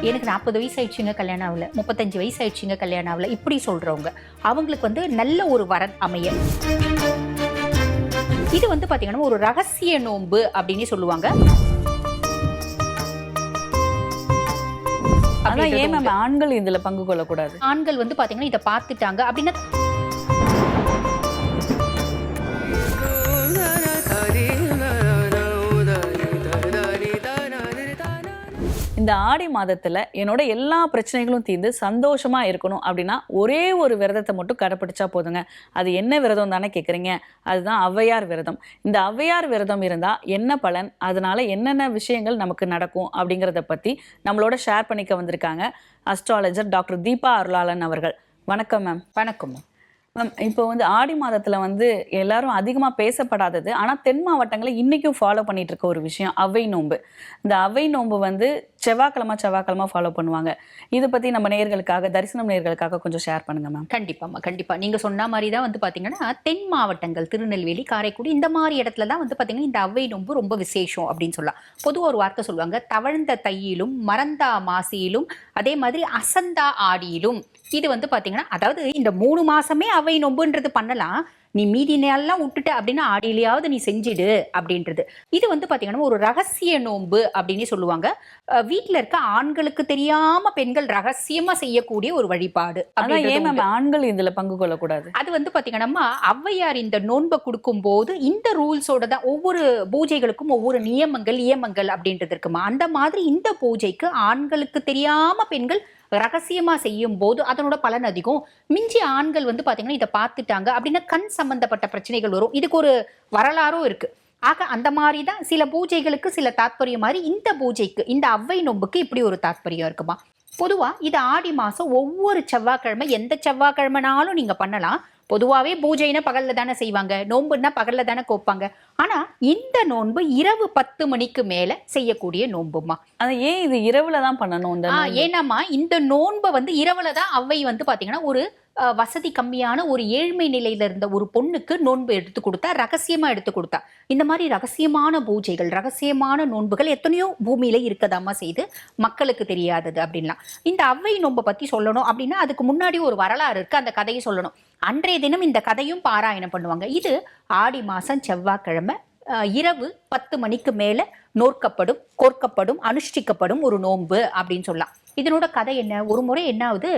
எனக்கு 40 வயசு ஆயிடுச்சுங்க கல்யாணம் ஆகல, 35 வயசு ஆயிடுச்சுங்க கல்யாணம் ஆகல, இப்படி சொல்றவங்க அவங்களுக்கு வந்து நல்ல ஒரு வரன் அமைய. இது வந்து பாத்தீங்கன்னா ஒரு ரகசிய நோன்பு அப்படின்னு சொல்லுவாங்க. அதான் ஏன் மேம் ஆண்கள் இதுல பங்கு கொள்ளக்கூடாது? ஆண்கள் வந்து பாத்தீங்கன்னா இதை பார்த்துட்டாங்க அப்படின்னா இந்த ஆடி மாதத்துல என்னோட எல்லா பிரச்சனைகளும் தீர்ந்து சந்தோஷமா இருக்கணும் அப்படின்னா ஒரே ஒரு விரதத்தை மட்டும் கடைப்பிடிச்சா போதுங்க. அது என்ன விரதம் தானே கேட்குறீங்க? அதுதான் ஔவையார் விரதம். இந்த ஔவையார் விரதம் இருந்தா என்ன பலன், அதனால என்னென்ன விஷயங்கள் நமக்கு நடக்கும் அப்படிங்கிறத பத்தி நம்மளோட ஷேர் பண்ணிக்க வந்திருக்காங்க அஸ்ட்ராலஜர் டாக்டர் தீபா அருளாளன் அவர்கள். வணக்கம் மேம். வணக்கம் மேம். இப்போ வந்து ஆடி மாதத்துல வந்து எல்லாரும் அதிகமா பேசப்படாதது, ஆனா தென் மாவட்டங்களில் இன்னைக்கும் ஃபாலோ பண்ணிட்டு இருக்க ஒரு விஷயம் அவ்வை நோன்பு. இந்த அவ்வை நோன்பு வந்து செவ்வாய்க்கிழமை ஃபாலோ பண்ணுவாங்க. இதை பத்தி நம்ம நேயர்களுக்காக, தரிசனம் நேயர்களுக்காக கொஞ்சம் ஷேர் பண்ணுங்க மேம். கண்டிப்பாம்மா, கண்டிப்பா. நீங்க சொன்ன மாதிரி தான் வந்து பாத்தீங்கன்னா தென் மாவட்டங்கள் திருநெல்வேலி, காரைக்குடி இந்த மாதிரி இடத்துல தான் வந்து பாத்தீங்கன்னா இந்த அவ்வை நோன்பு ரொம்ப விசேஷம் அப்படின்னு சொல்லலாம். பொதுவாக ஒரு வார்த்தை சொல்லுவாங்க, தவழ்ந்த தையிலும் மறந்தா மாசியிலும் அதே மாதிரி அசந்தா ஆடியிலும். இது வந்து பாத்தீங்கன்னா அதாவது இந்த 3 மாசமே அவை நோன்புன்றது பண்ணலாம், நீ மீதி நாளெல்லாம் விட்டுட்ட அப்படின்னா ஆடியிலையாவது நீ செஞ்சிடு அப்படின்றது. இது வந்து பாத்தீங்கன்னா ஒரு ரகசிய நோன்பு அப்படின்னு சொல்லுவாங்க. வீட்டுல இருக்க ஆண்களுக்கு தெரியாம பெண்கள் ரகசியமா செய்யக்கூடிய ஒரு வழிபாடு. ஏன் மேம் ஆண்கள் இதுல பங்கு கொள்ளக்கூடாது? அது வந்து பாத்தீங்கன்னா ஔவையார் இந்த நோன்பை கொடுக்கும் போது இந்த ரூல்ஸோட தான் ஒவ்வொரு பூஜைகளுக்கும் ஒவ்வொரு நியமங்கள் அப்படின்றது இருக்குமா. அந்த மாதிரி இந்த பூஜைக்கு ஆண்களுக்கு தெரியாம பெண்கள் ரகசியமா செய்யும் போது அதனோட பலன் அதிகம். மிஞ்சி ஆண்கள் வந்து பாத்தீங்கன்னா இதை பார்த்துட்டாங்க அப்படின்னா கண் சம்பந்தப்பட்ட பிரச்சனைகள் வரும். இதுக்கு ஒரு வரலாறும் இருக்கு. ஆக அந்த மாதிரி தான் சில பூஜைகளுக்கு சில தாத்பரியம் மாதிரி இந்த பூஜைக்கு, இந்த அவ்வை நோன்புக்கு இப்படி ஒரு தாத்பரியம் இருக்குமா. பொதுவா இது ஆடி மாசம் ஒவ்வொரு செவ்வாய்க்கிழமை, எந்த செவ்வாய்க்கிழமைனாலும் நீங்க பண்ணலாம். பொதுவாகவே பூஜைனா பகல்ல தானே செய்வாங்க, நோன்புன்னா பகல்ல தானே கோப்பாங்க. ஆனா இந்த நோன்பு இரவு 10 மணிக்கு மேல செய்யக்கூடிய நோன்புமா. அது ஏன் இது இரவுல தான் பண்ணணும்? ஏன்னாமா இந்த நோன்பை வந்து இரவுல தான் அவ்வை வந்து பாத்தீங்கன்னா ஒரு வசதி கம்மியான ஒரு ஏழ்மை நிலையில இருந்த ஒரு பொண்ணுக்கு நோன்பு எடுத்து கொடுத்தா, ரகசியமா எடுத்து கொடுத்தா. இந்த மாதிரி ரகசியமான பூஜைகள், ரகசியமான நோன்புகள் எத்தனையோ பூமியில இருக்கதாமா செய்து மக்களுக்கு தெரியாதது அப்படின்லாம். இந்த அவ்வை நோன்பை பத்தி சொல்லணும் அப்படின்னா அதுக்கு முன்னாடி ஒரு வரலாறு இருக்கு, அந்த கதையை சொல்லணும். அன்றைய தினம் இந்த கதையும் பாராயணம் பண்ணுவாங்க. இது ஆடி மாசம் செவ்வாய்க்கிழமை இரவு 10 மணிக்கு மேல நோக்கப்படும், கோர்க்கப்படும், அனுஷ்டிக்கப்படும் ஒரு நோன்பு அப்படின்னு சொல்லலாம். இதனோட கதை என்ன? ஒரு முறை என்ன ஆகுது,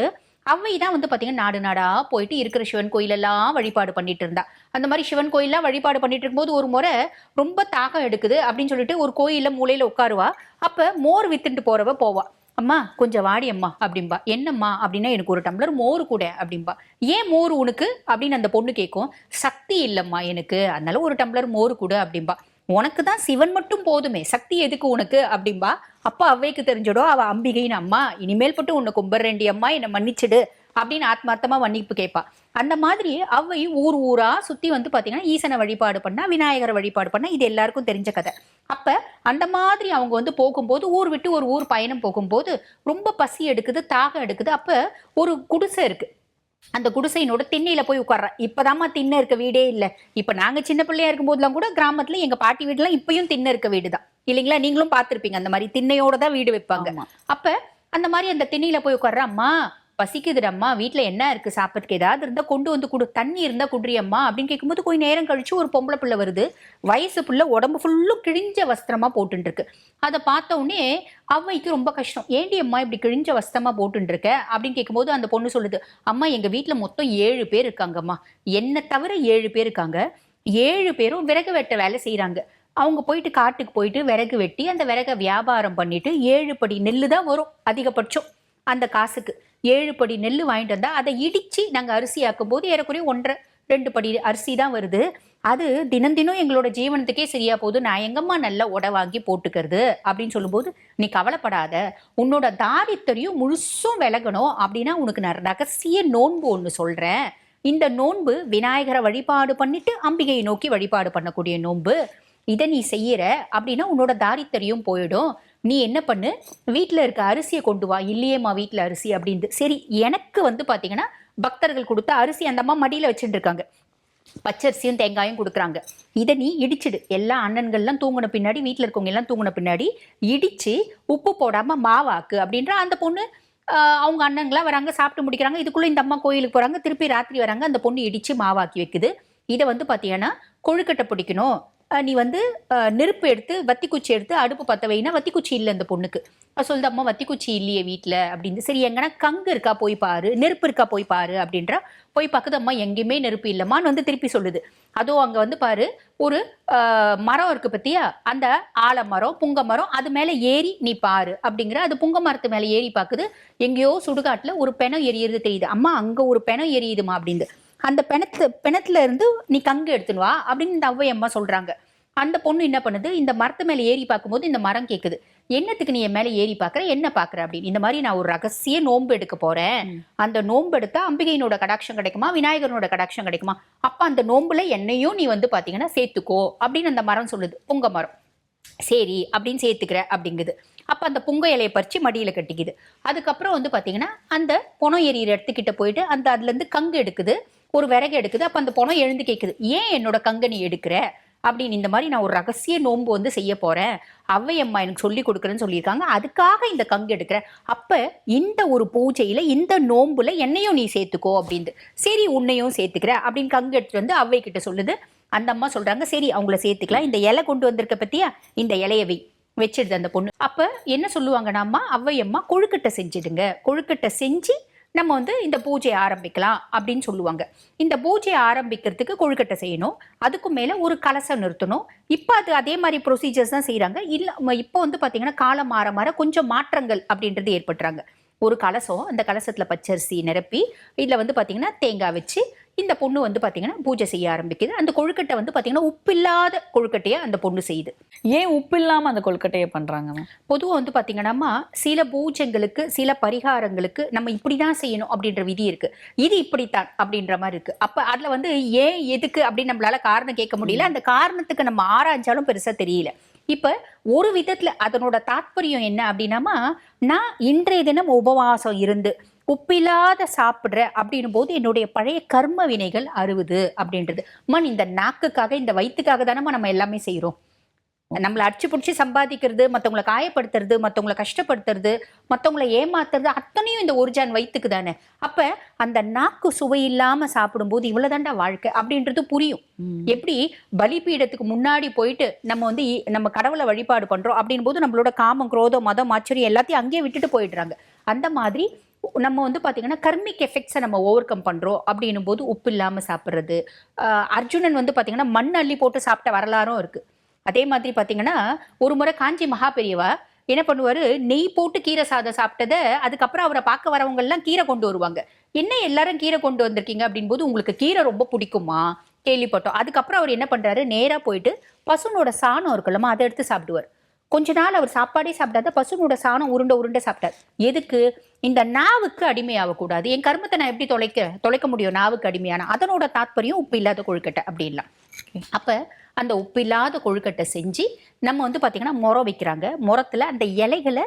அவ்வை தான் வந்து பாத்தீங்கன்னா நாடு நாடா போயிட்டு இருக்கிற சிவன் கோயிலெல்லாம் வழிபாடு பண்ணிட்டு இருந்தா. அந்த மாதிரி சிவன் கோயிலெல்லாம் வழிபாடு பண்ணிட்டு இருக்கும்போது ஒரு முறை ரொம்ப தாகம் எடுக்குது அப்படின்னு சொல்லிட்டு ஒரு கோயில்ல மூலையில உட்காருவா. அப்ப மோர் வித்துட்டு போறவ போவா. அம்மா கொஞ்சம் வாடி அம்மா அப்படின்பா. என்னம்மா அப்படின்னா, எனக்கு ஒரு டம்ளர் மோர் கூட அப்படின்பா. ஏன் மோர் உனக்கு அப்படின்னு அந்த பொண்ணு கேட்கும். சக்தி இல்லம்மா எனக்கு, அதனால ஒரு டம்ளர் மோர் கூட அப்படின்பா. உனக்கு தான் சிவன் மட்டும் போதுமே, சக்தி எதுக்கு உனக்கு அப்படின்பா. அப்ப அவ்வைக்கு தெரிஞ்சிடும் அவ அம்பிகைன்னு. அம்மா இனிமேல் பட்டு உன்னை கும்பிட்றேண்டி அம்மா, என்னை மன்னிச்சிடு அப்படின்னு ஆத்மார்த்தமா மன்னிப்பு கேட்பா. அந்த மாதிரி அவ்வை ஊர் ஊரா சுத்தி வந்து பாத்தீங்கன்னா ஈசனை வழிபாடு பண்ணா, விநாயகரை வழிபாடு பண்ணா. இது எல்லாருக்கும் தெரிஞ்ச கதை. அப்ப அந்த மாதிரி அவங்க வந்து போகும்போது, ஊர் விட்டு ஒரு ஊர் பயணம் போகும்போது ரொம்ப பசி எடுக்குது, தாகம் எடுக்குது. அப்ப ஒரு குடிசை இருக்கு. அந்த குடிசையினோட திண்ணையில போய் உட்கார்றா. இப்பதாம்மா திண்ணை இருக்க வீடே இல்லை. இப்ப நாங்க சின்ன பிள்ளையா இருக்கும் போதுலாம் கூட கிராமத்துல எங்க பாட்டி வீடுலாம் இப்பயும் திண்ணை இருக்க வீடுதான் இல்லைங்களா? நீங்களும் பார்த்திருப்பீங்க, அந்த மாதிரி திண்ணையோட தான் வீடு வைப்பாங்க. அப்ப அந்த மாதிரி அந்த திண்ணையில போய் உட்கார்றா. அம்மா பசிக்குதுடம்மா, வீட்டுல என்ன இருக்கு சாப்பிட்றதுக்கு, ஏதாவது இருந்தா கொண்டு வந்து கொடு, தண்ணி இருந்தா குடியம்மா அப்படின்னு கேட்கும்போது கொஞ்சம் நேரம் கழிச்சு ஒரு பொம்பளை பிள்ளை வருது. வயசு புள்ள, உடம்பு ஃபுல்லும் கிழிஞ்ச வஸ்திரமா போட்டுட்டு இருக்கு. அதை பார்த்த உடனே அவ்வைக்கு ரொம்ப கஷ்டம். ஏண்டி அம்மா இப்படி கிழிஞ்ச வஸ்திரமா போட்டுட்டு இருக்க அப்படின்னு கேட்கும்போது அந்த பொண்ணு சொல்லுது, அம்மா எங்க வீட்டுல மொத்தம் 7 பேர் இருக்காங்கம்மா, என்னை தவிர 7 பேர் இருக்காங்க. 7 பேரும் விறகு வெட்ட வேலை செய்யறாங்க. அவங்க போயிட்டு காட்டுக்கு போயிட்டு விறகு வெட்டி அந்த விறகை வியாபாரம் பண்ணிட்டு 7 படி நெல்லு தான் வரும் அதிகபட்சம். அந்த காசுக்கு 7 படி நெல் வாங்கிட்டு வந்தா அதை இடிச்சு நாங்க அரிசி ஆக்கும் போது ஏறக்குறைய 1.5-2 படி அரிசி தான் வருது. அது தினம் தினம் எங்களோட ஜீவனத்துக்கே சரியா போகுது. நான் எங்கம்மா நல்ல உடை வாங்கி போட்டுக்கிறது அப்படின்னு சொல்லும்போது, நீ கவலைப்படாத, உன்னோட தாரித்தரையும் முழுசும் விலகணும் அப்படின்னா உனக்கு நான் ரகசிய நோன்பு ஒன்று சொல்றேன். இந்த நோன்பு விநாயகரை வழிபாடு பண்ணிட்டு அம்பிகையை நோக்கி வழிபாடு பண்ணக்கூடிய நோன்பு. இதை நீ செய்யற அப்படின்னா உன்னோட தாரித்தரையும் போயிடும். நீ என்ன பண்ணு, வீட்டில் இருக்க அரிசியை கொண்டு வா. இல்லையேம்மா வீட்டில் அரிசி அப்படின்னு. சரி, எனக்கு வந்து பார்த்தீங்கன்னா பக்தர்கள் கொடுத்த அரிசி அந்த அம்மா மடியில் வச்சுட்டு இருக்காங்க. பச்சரிசியும் தேங்காயும் கொடுக்குறாங்க. இதை நீ இடிச்சிடு. எல்லா அண்ணன்கள்லாம் தூங்கின பின்னாடி, வீட்டில் இருக்கவங்க எல்லாம் தூங்கின பின்னாடி இடிச்சு உப்பு போடாம மாவாக்கு அப்படின்ற அந்த பொண்ணு அவங்க அண்ணங்களாம் வராங்க, சாப்பிட்டு முடிக்கிறாங்க. இதுக்குள்ள இந்த அம்மா கோயிலுக்கு போறாங்க, திருப்பி ராத்திரி வராங்க, அந்த பொண்ணு இடிச்சு மாவாக்கி வைக்குது. இதை வந்து பார்த்தீங்கன்னா கொழுக்கட்டை பிடிக்கணும், நீ வந்து நெருப்பு எடுத்து வத்தி குச்சி எடுத்து அடுப்பு பற்ற வைனா, வத்தி குச்சி இல்லை அந்த பொண்ணுக்கு. சொல்லுது, அம்மா வத்தி குச்சி இல்லையே வீட்டில் அப்படின்னு. சரி எங்கன்னா கங்கு இருக்கா போய் பாரு, நெருப்பு இருக்கா போய் பாரு அப்படின்றா. போய் பார்க்குது, அம்மா எங்கேயுமே நெருப்பு இல்லைம்மான்னு வந்து திருப்பி சொல்லுது. அதுவும் அங்கே வந்து பாரு ஒரு மரம் இருக்கு பத்தியா, அந்த ஆலமரம் புங்க மரம், அது மேலே ஏறி நீ பாரு அப்படிங்கிற. அது புங்க மரத்து மேலே ஏறி பார்க்குது, எங்கேயோ சுடுகாட்டில் ஒரு பெணம் எரியுறது தெரியுது. அம்மா அங்கே ஒரு பெணம் எரியுதுமா அப்படின்னு. அந்த பிணத்துல இருந்து நீ கங்கு எடுத்துன்னு வா அப்படின்னு இந்த ஔவை அம்மா சொல்றாங்க. அந்த பொண்ணு என்ன பண்ணுது, இந்த மரத்து மேல ஏறி பார்க்கும்போது இந்த மரம் கேட்குது, என்னத்துக்கு நீ என் மேல ஏறி பாக்குற, என்ன பாக்குற அப்படின்னு. இந்த மாதிரி நான் ஒரு ரகசிய நோன்பு எடுக்க போறேன், அந்த நோன்பு எடுத்தா அம்பிகையினோட கடாட்சம் கிடைக்குமா, விநாயகனோட கடாட்சம் கிடைக்குமா, அப்ப அந்த நோன்புல என்னையும் நீ வந்து பாத்தீங்கன்னா சேர்த்துக்கோ அப்படின்னு அந்த மரம் சொல்லுது, புங்க மரம். சரி அப்படின்னு சேர்த்துக்கிற அப்படிங்குது. அப்போ அந்த புங்க இலையை பறித்து மடியில் கட்டிக்குது. அதுக்கப்புறம் வந்து பார்த்தீங்கன்னா அந்த பொணம் எரியிற இடத்துக்கிட்ட போயிட்டு அந்த அதுலேருந்து கங்கு எடுக்குது, ஒரு விறகு எடுக்குது. அப்போ அந்த பொணம் எழுந்து கேட்குது, ஏன் என்னோட கங்கை நீ எடுக்கிற அப்படின்னு. இந்த மாதிரி நான் ஒரு ரகசிய நோன்பு வந்து செய்ய போகிறேன், ஔவை அம்மா எனக்கு சொல்லி கொடுக்குறேன்னு சொல்லியிருக்காங்க, அதுக்காக இந்த கங்கு எடுக்கிறேன். அப்போ இந்த ஒரு பூஜையில் இந்த நோன்புல என்னையும் நீ சேர்த்துக்கோ அப்படின்ட்டு. சரி உன்னையும் சேர்த்துக்கிற அப்படின்னு கங்கு எடுத்துட்டு வந்து ஔவை கிட்ட சொல்லுது. அந்த அம்மா சொல்றாங்க, சரி அவங்கள சேர்த்துக்கலாம், இந்த இலை கொண்டு வந்திருக்க பத்தியா, இந்த இலையவை வச்சிடுது அந்த பொண்ணு. அப்ப என்ன சொல்லுவாங்கன்னா, அம்மா ஔவை அம்மா கொழுக்கட்டை செஞ்சிடுங்க, கொழுக்கட்டை செஞ்சு நம்ம வந்து இந்த பூஜையை ஆரம்பிக்கலாம் அப்படின்னு சொல்லுவாங்க. இந்த பூஜையை ஆரம்பிக்கிறதுக்கு கொழுக்கட்டை செய்யணும், அதுக்கு மேல ஒரு கலசம் நிறுத்தணும். இப்போ அது அதே மாதிரி ப்ரொசீஜர்ஸ் தான் செய்யறாங்க. இல்ல இப்போ வந்து பாத்தீங்கன்னா காலம் மாற மாற கொஞ்சம் மாற்றங்கள் அப்படின்றது ஏற்பட்டுறாங்க. ஒரு கலசம், அந்த கலசத்துல பச்சரிசி நிரப்பி இதுல வந்து பாத்தீங்கன்னா தேங்காய் வச்சு இந்த பொண்ணு வந்து பாத்தீங்கன்னா பூஜை செய்ய ஆரம்பிக்குது. அந்த கொழுக்கட்டை வந்து பாத்தீங்கன்னா உப்பில்லாத கொழுக்கட்டையை அந்த பொண்ணு செய்யுது. ஏன் உப்பு இல்லாம அந்த கொழுக்கட்டையை பண்றாங்க? பொதுவா வந்து பாத்தீங்கன்னா சில பூஜைகளுக்கு சில பரிகாரங்களுக்கு நம்ம இப்படிதான் செய்யணும் அப்படின்ற விதி இருக்கு, இது இப்படித்தான் அப்படின்ற மாதிரி இருக்கு. அப்ப அதுல வந்து ஏன் எதுக்கு அப்படின்னு நம்மளால காரணம் கேட்க முடியல, அந்த காரணத்துக்கு நம்ம ஆராய்ச்சாலும் பெருசா தெரியல. இப்ப ஒரு விதத்துல அதனோட தாத்பரியம் என்ன அப்படின்னா, நான் இன்றைய தினம் உபவாசம் இருந்து உப்பில்லாத சாப்பிடுற அப்படின்னும் போது என்னுடைய பழைய கர்ம வினைகள் அறுவுது அப்படின்றது. இந்த நாக்குக்காக இந்த வயிற்றுக்காக தானே நம்ம எல்லாமே செய்யறோம். நம்மளை அடிச்சு பிடிச்சி சம்பாதிக்கிறது, மற்றவங்களை காயப்படுத்துறது, மற்றவங்களை கஷ்டப்படுத்துறது, மற்றவங்களை ஏமாத்துறது, அத்தனையும் இந்த ஒரு ஜான் வயிற்றுக்கு தானே. அப்ப அந்த நாக்கு சுவை இல்லாம சாப்பிடும்போது இவ்வளவுதான்டா வாழ்க்கை அப்படின்றது புரியும். எப்படி பலிபீடத்துக்கு முன்னாடி போயிட்டு நம்ம வந்து நம்ம கடவுளை வழிபாடு பண்றோம் அப்படின் போது நம்மளோட காமம் குரோதம் மதம் ஆச்சரியம் எல்லாத்தையும் அங்கேயே விட்டுட்டு போயிடுறாங்க. அந்த மாதிரி நம்ம வந்து பாத்தீங்கன்னா கர்மிக் எஃபெக்ட்ஸை நம்ம ஓவர் கம் பண்றோம் அப்படின்னும் போது உப்பு இல்லாம சாப்பிட்றது. அர்ஜுனன் வந்து பாத்தீங்கன்னா மண் அள்ளி போட்டு சாப்பிட்ட வரலாறும் இருக்கு. அதே மாதிரி பாத்தீங்கன்னா ஒரு முறை காஞ்சி மகா பெரியவா என்ன பண்ணுவாரு, நெய் போட்டு கீரை சாதம் சாப்பிட்டதை அதுக்கப்புறம் அவரை பார்க்க வரவங்க எல்லாம் கீரை கொண்டு வருவாங்க. என்ன எல்லாரும் கீரை கொண்டு வந்திருக்கீங்க அப்படின் போது, உங்களுக்கு கீரை ரொம்ப பிடிக்குமா கேள்விப்பட்டோம். அதுக்கப்புறம் அவர் என்ன பண்றாரு, நேரா போயிட்டு பசுனோட சாணம் இருக்குல்லமா அதை எடுத்து சாப்பிடுவார். கொஞ்ச நாள் அவர் சாப்பாடே சாப்பிடாத பசுனோட சாணம் உருண்டை உருண்டை சாப்பிட்டார். எதுக்கு, இந்த நாவுக்கு அடிமையாகக்கூடாது, என் கர்மத்தை நான் எப்படி தொலைக்க முடியும் நாவுக்கு அடிமையான. அதனோட தாத்பரியம் உப்பு இல்லாத கொழுக்கட்டை அப்படின்லாம். அப்ப அந்த உப்பு இல்லாத கொழுக்கட்டை செஞ்சு நம்ம வந்து பாத்தீங்கன்னா முறம் வைக்கிறாங்க, முறத்துல அந்த இலைகளை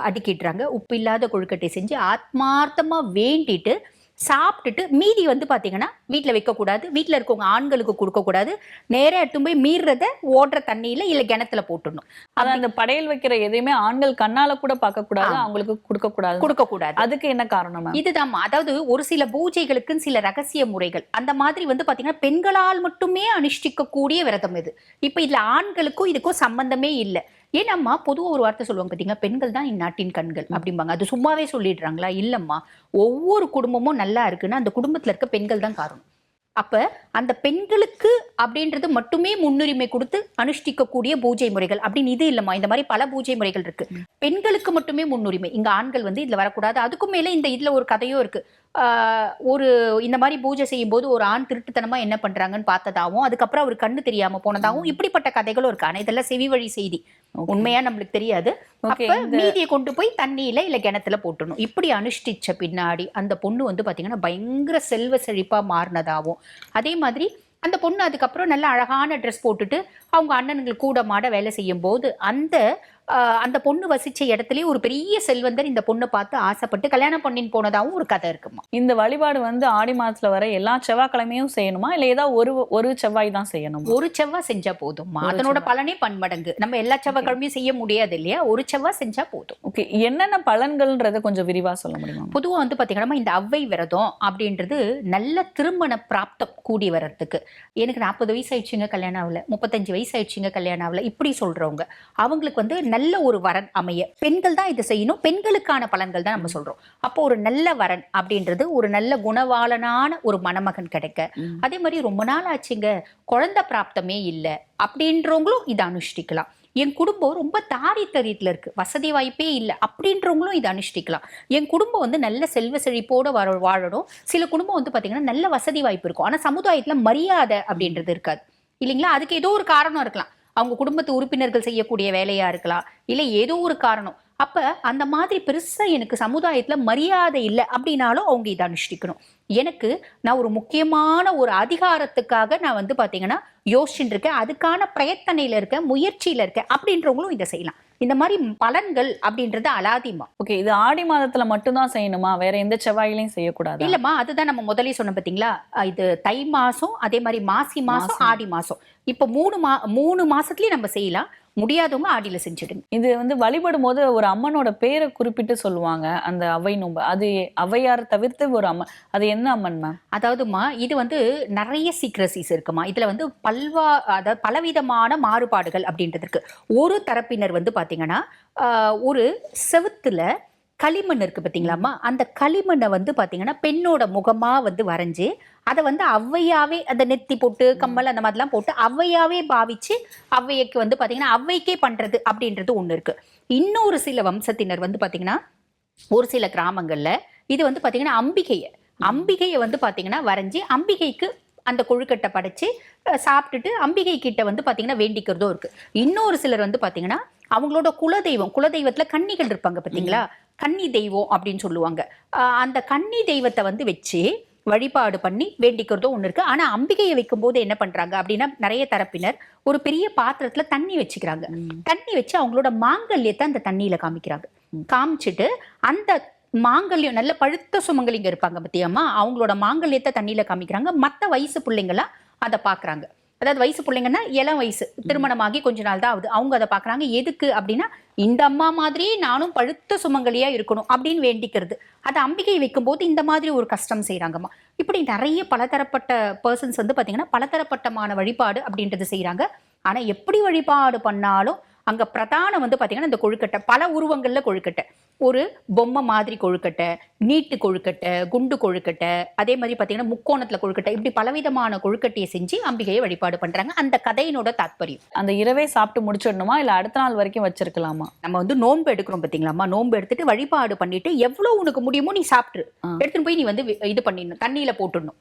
அடுக்கிடுறாங்க. உப்பு இல்லாத கொழுக்கட்டை செஞ்சு ஆத்மார்த்தமா வேண்டிட்டு சாப்பிட்டுட்டு மீதி வந்து பாத்தீங்கன்னா வீட்டுல வைக்கக்கூடாது, வீட்டுல இருக்கவங்க ஆண்களுக்கு கொடுக்கக்கூடாது, நேரா எடுத்து போய் மீறத ஓடுற தண்ணியில இல்ல கிணத்துல போட்டுடணும். அதான் அந்த படையல் வைக்கிற எதையுமே ஆண்கள் கண்ணால கூட பார்க்க கூடாது, அவங்களுக்கு கொடுக்க கூடாது. அதுக்கு என்ன காரணம்? இதுதான், அதாவது ஒரு சில பூஜைகளுக்கு சில ரகசிய முறைகள் அந்த மாதிரி வந்து பாத்தீங்கன்னா பெண்களால் மட்டுமே அனுஷ்டிக்க கூடிய விரதம் இது. இப்ப இதுல ஆண்களுக்கும் இதுக்கும் சம்பந்தமே இல்லை. ஏன்னாம்மா பொதுவாக ஒரு வார்த்தை சொல்லுவாங்க பார்த்தீங்கன்னா, பெண்கள் தான் இந்நாட்டின் கண்கள் அப்படிம்பாங்க. அது சும்மாவே சொல்லிடுறாங்களா? இல்லம்மா, ஒவ்வொரு குடும்பமும் நல்லா இருக்குன்னா அந்த குடும்பத்துல இருக்க பெண்கள் தான் காரணம். அப்ப அந்த பெண்களுக்கு அப்படின்றது மட்டுமே முன்னுரிமை கொடுத்து அனுஷ்டிக்கக்கூடிய பூஜை முறைகள் அப்படின்னு இது இல்லம்மா. இந்த மாதிரி பல பூஜை முறைகள் இருக்கு. பெண்களுக்கு மட்டுமே முன்னுரிமை, இங்க ஆண்கள் வந்து இதுல வரக்கூடாது. அதுக்கும் மேல இதுல ஒரு கதையும் இருக்கு. ஒரு இந்த மாதிரி பூஜை செய்யும் போது ஒரு ஆண் திருட்டுத்தனமா என்ன பண்றாங்கன்னு பார்த்ததாகவும் அதுக்கப்புறம் அவர் கண்ணு தெரியாம போனதாகவும் இப்படிப்பட்ட கதைகளும் இருக்கு. ஆனா இதெல்லாம் செவி வழி செய்தி, உண்மையா நம்மளுக்கு தெரியாது. அப்ப மீதியை கொண்டு போய் தண்ணியில இல்ல கிணத்துல போட்டுணும். இப்படி அனுஷ்டிச்ச பின்னாடி அந்த பொண்ணு வந்து பாத்தீங்கன்னா பயங்கர செல்வ செழிப்பா மாறினதாகவும், அதே மாதிரி அந்த பொண்ணு அதுக்கப்புறம் நல்ல அழகான ட்ரெஸ் போட்டுட்டு அவங்க அண்ணனுங்களுக்கு கூட மாட வேலை செய்யும் போது அந்த அந்த பொண்ணு வசிச்ச இடத்துலயே ஒரு பெரிய செல்வந்தர் இந்த பொண்ணை பார்த்து ஆசைப்பட்டு கல்யாணம் பண்ணின்னு போனதாவும் ஒரு கதை இருக்குமா. இந்த வழிபாடு வந்து ஆடி மாதத்துல வர எல்லா செவ்வாய்க்கிழமையும் செய்யணுமா, இல்ல ஏதாவது ஒரு செவ்வாய் தான் செய்யணும்? ஒரு செவ்வாய் செஞ்சா போதும்மா, அதனோட பலனே பன்மடங்கு. நம்ம எல்லா செவ்வாய்க்கிழமையும் செய்ய முடியாது இல்லையா, ஒரு செவ்வாய் செஞ்சா போதும். ஓகே, என்னென்ன பலன்கள்ன்றத கொஞ்சம் விரிவா சொல்ல முடியுமா? பொதுவா வந்து பாத்தீங்கன்னா இந்த அவ்வை விரதம் அப்படின்றது நல்ல திருமண பிராப்தம் கூடி வர்றதுக்கு. எனக்கு 40 வயசு ஆயிடுச்சுங்க கல்யாணம் ஆகல, 35 வயசு ஆயிடுச்சுங்க கல்யாணம் ஆகல, இப்படி சொல்றவங்க அவங்களுக்கு வந்து நல்ல ஒரு வரன் அமைய, பெண்கள் தான் இதை செய்யணும், பெண்களுக்கான பலன்கள் தான் நம்ம சொல்றோம். அப்போ ஒரு நல்ல வரன் அப்படின்றது ஒரு நல்ல குணவாளனான ஒரு மணமகன் கிடைக்க, அதே மாதிரி ரொம்ப நாள் ஆச்சுங்க குழந்தை பிராப்தமே இல்லை அப்படின்றவங்களும் இதை அனுஷ்டிக்கலாம். என் குடும்பம் ரொம்ப தாரித்தரியத்துல இருக்கு, வசதி வாய்ப்பே இல்லை அப்படின்றவங்களும் இதை அனுஷ்டிக்கலாம். என் குடும்பம் வந்து நல்ல செல்வ செழிப்போட வாழணும். சில குடும்பம் வந்து பாத்தீங்கன்னா நல்ல வசதி வாய்ப்பு இருக்கும், ஆனா சமுதாயத்துல மரியாதை அப்படின்றது இருக்காது இல்லைங்களா. அதுக்கு ஏதோ ஒரு காரணம் இருக்கலாம், அவங்க குடும்பத்து உறுப்பினர்கள் செய்யக்கூடிய வேலையா இருக்கலாம், இல்லை ஏதோ ஒரு காரணம். அப்ப அந்த மாதிரி பெருசா எனக்கு சமுதாயத்துல மரியாதை இல்லை அப்படின்னாலும் அவங்க இதை அனுஷ்டிக்கணும். எனக்கு நான் ஒரு முக்கியமான ஒரு அதிகாரத்துக்காக நான் வந்து பாத்தீங்கன்னா யோசிச்சுட்டு இருக்கேன், அதுக்கான பிரயத்தனையில இருக்கேன், முயற்சியில இருக்கேன் அப்படின்றவங்களும் இதை செய்யலாம். இந்த மாதிரி பலன்கள் அப்படின்றது அலாதிமா. ஓகே, இது ஆடி மாதத்துல மட்டும்தான் செய்யணுமா, வேற எந்த செவ்வாயிலையும் செய்யக்கூடாது? இல்லம்மா, அதுதான் நம்ம முதலே சொன்ன பாத்தீங்களா, இது தை மாசம், அதே மாதிரி மாசி மாசம், ஆடி மாசம், இப்ப 3 மாசத்துலயே நம்ம செய்யலாம். முடியாதவங்க ஆடியில செஞ்சிடுங்க. இது வந்து வழிபடும் போது ஒரு அம்மனோட பேரை குறிப்பிட்டு சொல்லுவாங்க அந்த அவ்வை நோன்பு, அது ஔவையார் தவிர்த்து ஒரு அம்மன், அது என்ன அம்மன் மேம்? அதாவதுமா இது வந்து நிறைய சீக்ரசிஸ் இருக்குமா, இதுல வந்து அதாவது பலவிதமான மாறுபாடுகள் அப்படின்றது இருக்கு. ஒரு தரப்பினர் வந்து பாத்தீங்கன்னா ஒரு செவுத்துல களிமண் இருக்கு பார்த்தீங்களாம்மா, அந்த களிமண்ணை வந்து பார்த்தீங்கன்னா பெண்ணோட முகமா வந்து வரைஞ்சி அதை வந்து ஔவையாவே அந்த நெத்தி போட்டு கம்மல் அந்த மாதிரிலாம் போட்டு ஔவையாவே பாவிச்சு ஔவைக்கு வந்து பார்த்தீங்கன்னா ஔவைக்கே பண்றது அப்படின்றது ஒன்று இருக்கு. இன்னொரு சில வம்சத்தினர் வந்து பார்த்தீங்கன்னா ஒரு சில கிராமங்கள்ல இது வந்து பார்த்தீங்கன்னா அம்பிகையை வந்து பார்த்தீங்கன்னா வரைஞ்சி அம்பிகைக்கு அந்த கொழுக்கட்டை படைச்சு சாப்பிட்டுட்டு அம்பிகை கிட்ட வந்து பார்த்தீங்கன்னா வேண்டிக்கிறதும் இருக்கு. இன்னொரு சிலர் வந்து பார்த்தீங்கன்னா அவங்களோட குலதெய்வத்துல கன்னிகள் இருப்பாங்க பார்த்தீங்களா, கன்னி தெய்வம் அப்படின்னு சொல்லுவாங்க, அந்த கன்னி தெய்வத்தை வந்து வச்சு வழிபாடு பண்ணி வேண்டிக்கிறதும் ஒன்று இருக்கு. ஆனா அம்பிகையை வைக்கும் போது என்ன பண்றாங்க அப்படின்னா நிறைய தரப்பினர் ஒரு பெரிய பாத்திரத்துல தண்ணி வச்சுக்கிறாங்க, தண்ணி வச்சு அவங்களோட மாங்கல்யத்தை அந்த தண்ணியில காமிச்சிட்டு அந்த மாங்கல்யம் நல்ல பழுத்த சுமங்கலிங்க இருப்பாங்க பத்தியம்மா, அவங்களோட மாங்கல்யத்தை தண்ணியில காமிக்கிறாங்க. மற்ற வயசு பிள்ளைங்களாம் அதை பாக்குறாங்க, அதாவது வயசு பிள்ளைங்கன்னா இளம் வயசு, திருமணமாகி கொஞ்ச நாள் தான் ஆகுது, அவங்க அதை பாக்குறாங்க. எதுக்கு அப்படின்னா இந்த அம்மா மாதிரியே நானும் பழுத்த சுமங்கலியா இருக்கணும் அப்படின்னு வேண்டிக்கிறது. அது அம்பிகை வைக்கும் போது இந்த மாதிரி ஒரு கஷ்டம் செய்யறாங்கம்மா. இப்படி நிறைய பலதரப்பட்ட பர்சன்ஸ் வந்து பாத்தீங்கன்னா பலதரப்பட்டமான வழிபாடு அப்படின்றது செய்யறாங்க. ஆனா எப்படி வழிபாடு பண்ணாலும் அங்க பிரதானம் வந்து பாத்தீங்கன்னா இந்த கொழுக்கட்டை, பல உருவங்கள்ல கொழுக்கட்டை, ஒரு பொம்மை மாதிரி கொழுக்கட்டை, நீட்டு கொழுக்கட்டை, குண்டு கொழுக்கட்டை, அதே மாதிரி பாத்தீங்கன்னா முக்கோணத்துல கொழுக்கட்டை, இப்படி பலவிதமான கொழுக்கட்டையை செஞ்சு அம்பிகையை வழிபாடு பண்றாங்க. அந்த கதையினோட தாத்பரியம். அந்த இரவே சாப்பிட்டு முடிச்சிடணுமா, இல்ல அடுத்த நாள் வரைக்கும் வச்சிருக்கலாமா? நம்ம வந்து நோன்பு எடுக்கிறோம் பாத்தீங்களாமா, நோன்பு எடுத்துட்டு வழிபாடு பண்ணிட்டு எவ்வளவு உனக்கு முடியுமோ நீ சாப்பிட்டு எடுத்துட்டு போய் நீ வந்து இது பண்ணிடணும், தண்ணியில போட்டுடணும்.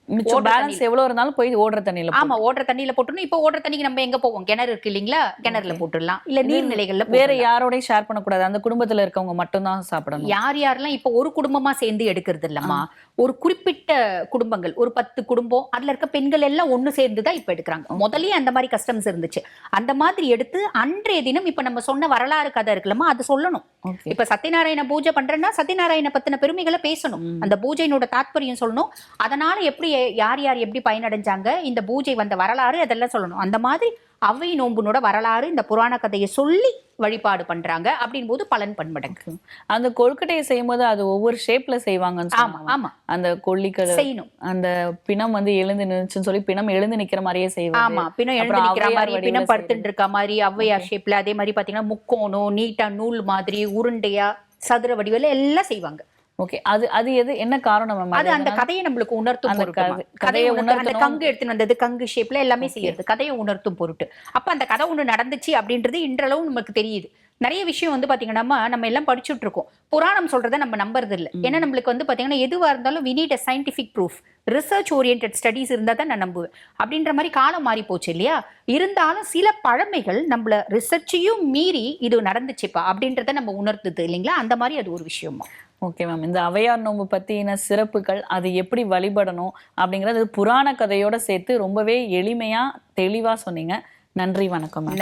பேலன்ஸ் எவ்வளவு இருந்தாலும் போய் ஓடுற தண்ணியில, ஆமா ஓடுற தண்ணியில போட்டுடணும். இப்ப ஓடுற தண்ணிக்கு நம்ம எங்க போவோம், கிணறு இருக்கு இல்லீங்களா, கிணறுல போட்டுடலாம், இல்ல நீர்நிலைகள்ல. வேற யாரோடையும் ஷேர் பண்ணக்கூடாது, அந்த குடும்பத்துல இருக்கவங்க மட்டும் தான் சாப்பிடணும். யாரெல்லாம் இப்ப ஒரு குடும்பமா சேர்ந்து எடுக்கிறது இல்லம்மா, ஒரு குறிப்பிட்ட குடும்பங்கள், ஒரு 10 குடும்பம், அதுல இருக்க பெண்கள் எல்லாம் ஒண்ணு சேர்ந்துதான் இப்ப எடுக்கிறாங்க. முதல்லயே அந்த மாதிரி கஸ்டம்ஸ் இருந்துச்சு. அந்த மாதிரி எடுத்து அன்றைய தினம் இப்ப நம்ம சொன்ன வரலாறு கதை இருக்குல்லம்மா, அது சொல்லணும். இப்ப சத்யநாராயண பூஜை பண்றேன்னா சத்யநாராயண பத்தின பெருமைகளை பேசணும், அந்த பூஜையினோட தாத்பரியம் சொல்லணும். அதனால எப்படி யார் யார் எப்படி பயனடைஞ்சாங்க, இந்த பூஜை வந்த வரலாறு அதெல்லாம் சொல்லணும். அந்த மாதிரி அவ்வை நோன்புனோட வரலாறு இந்த புராண கதையை சொல்லி வழிபாடு பண்றாங்க அப்படின் போது பலன் பன்மடங்கு. அந்த கொழுக்கட்டையை செய்யும் போது அது ஒவ்வொரு ஷேப்ல செய்வாங்கன்னு ஆமா ஆமா, அந்த கொல்லிக்கடை செய்யணும், அந்த பிணம் வந்து எழுந்து நின்னுச்சுன்னு சொல்லி பிணம் எழுந்து நிக்கிற மாதிரியே செய்வாங்க. ஆமா, பிணம் எழுந்து நிக்கிற மாதிரி, பிணம் படுத்துட்டு இருக்க மாதிரி ஔவையார் ஷேப்ல, அதே மாதிரி பாத்தீங்கன்னா முக்கோணம், நீட்டா நூல் மாதிரி, உருண்டையா, சதுர வடிவில் எல்லாம் செய்வாங்க. ஓகே, அது எது என்ன காரணம்? அது அந்த கதையை நம்மளுக்கு உணர்த்தும் பொருட்டு, கதையை அந்த கங்கு எடுத்துன்னு வந்தது கங்கு ஷேப்ல எல்லாமே செய்யறது கதையை உணர்த்தும் பொருட்டு. அப்ப அந்த கதை ஒண்ணு நடந்துச்சு அப்படின்றது இன்றளவு நமக்கு தெரியுது. நிறைய விஷயம் வந்து பாத்தீங்கன்னா நம்ம எல்லாம் படிச்சுட்டு இருக்கோம், புராணம் சொல்றதை நம்ம நம்புறது இல்லை. ஏன்னா நம்மளுக்கு வந்து பாத்தீங்கன்னா எதுவா இருந்தாலும் we need a scientific proof, research orient studies இருந்தா தான் நான் நம்புவேன் அப்படின்ற மாதிரி காலம் மாறி போச்சு இல்லையா. இருந்தாலும் சில பழமைகள் நம்மள ரிசர்ச்சையும் மீறி இது நடந்துச்சுப்பா அப்படின்றத நம்ம உணர்த்துது இல்லைங்களா. அந்த மாதிரி அது ஒரு விஷயமா. ஓகே மேம், இந்த ஔவையார் நோன்பு பத்தின சிறப்புகள், அது எப்படி வழிபடணும் அப்படிங்கறது புராண கதையோட சேர்த்து ரொம்பவே எளிமையா தெளிவா சொன்னீங்க. நன்றி, வணக்கம்.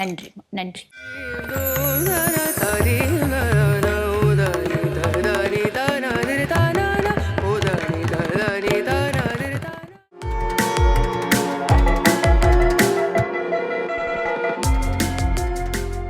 நன்றி.